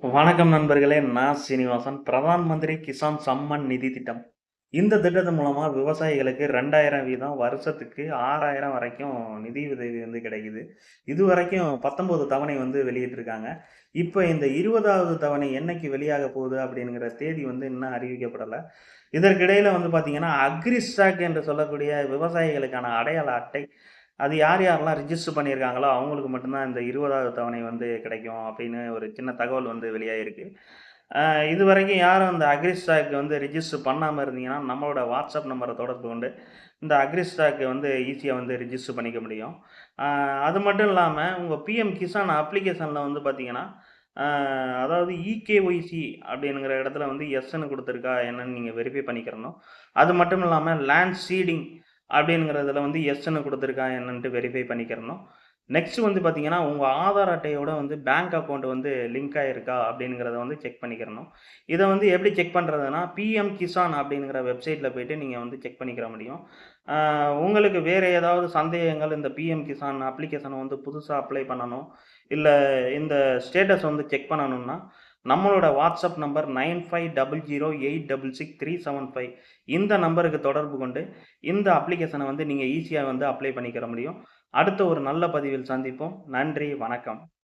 வணக்கம் நண்பர்களே! நான் சீனிவாசன். பிரதான் மந்திரி கிசான் சம்மான் நிதி திட்டம். இந்த திட்டத்தின் மூலமா விவசாயிகளுக்கு 2000 வீதம் வருஷத்துக்கு 6000 வரைக்கும் நிதி உதவி கிடைக்குது. இதுவரைக்கும் 19 தவணை வெளியிட்டிருக்காங்க. இப்ப இந்த 20வது தவணை என்னைக்கு வெளியாக போகுது அப்படிங்கிற தேதி இன்னும் அறிவிக்கப்படல. இதற்கிடையில பார்த்தீங்கன்னா, அக்ரிஸ்டாக் என்று சொல்லக்கூடிய விவசாயிகளுக்கான அடையாள அட்டை, அது யார் யாரெல்லாம் ரிஜிஸ்டர் பண்ணியிருக்காங்களோ, அவங்களுக்கு மட்டும் தான் இந்த 20வது தவணை கிடைக்கும் அப்படின்னு ஒரு சின்ன தகவல் வெளியாகிருக்கு. அ இதுவரைக்கும் யாரும் அந்த அக்ரிஸ்டாக் ரிஜிஸ்டர் பண்ணாம இருந்தீங்கன்னா, நம்மளோட வாட்ஸ்அப் நம்பர தொடர்பு கொண்டு இந்த அக்ரிஸ்டாக் ஈஸியா ரிஜிஸ்டர் பண்ணிக்க முடியும். அ அது மட்டும் இல்லாம, உங்க பிஎம் கிசான் அப்ளிகேஷன்ல பார்த்தீங்கன்னா, அ அதாவது இகேஒய்சி அப்படிங்கிற இடத்துல எஸ்ன்னு குடுத்துருக்கா என்னன்னு நீங்க வெரிஃபை பண்ணிக்கிறணும். அது மட்டும் இல்லாம லேண்ட் சீடிங் அப்படிங்கிறதுல எஸ்ன்னு குடுத்துருக்கா என்னன்ட்டு வெரிஃபை பண்ணிக்கிறணும். நெக்ஸ்ட் பார்த்தீங்கன்னா, உங்க ஆதார் அட்டையோட பேங்க் அக்கவுண்ட் லிங்க் ஆயிருக்கா அப்படிங்கிறத செக் பண்ணிக்கிறணும். இத எப்படி செக் பண்றதுன்னா, பிஎம் கிசான் அப்படிங்கிற வெப்சைட்ல போயிட்டு நீங்க செக் பண்ணிக்கிற முடியும். அ உங்களுக்கு வேற ஏதாவது சந்தேகங்கள் இந்த பிஎம் கிசான் அப்ளிகேஷன புதுசா அப்ளை பண்ணணும், இல்ல இந்த ஸ்டேட்டஸ் செக் பண்ணணும்னா, நம்மளோட வாட்ஸ்அப் நம்பர் 9500866375 இந்த நம்பருக்கு தொடர்பு கொண்டு இந்த அப்ளிகேஷன நீங்க ஈஸியா அப்ளை பண்ணிக்கிற முடியும். அடுத்த ஒரு நல்ல பதிவில் சந்திப்போம். நன்றி, வணக்கம்.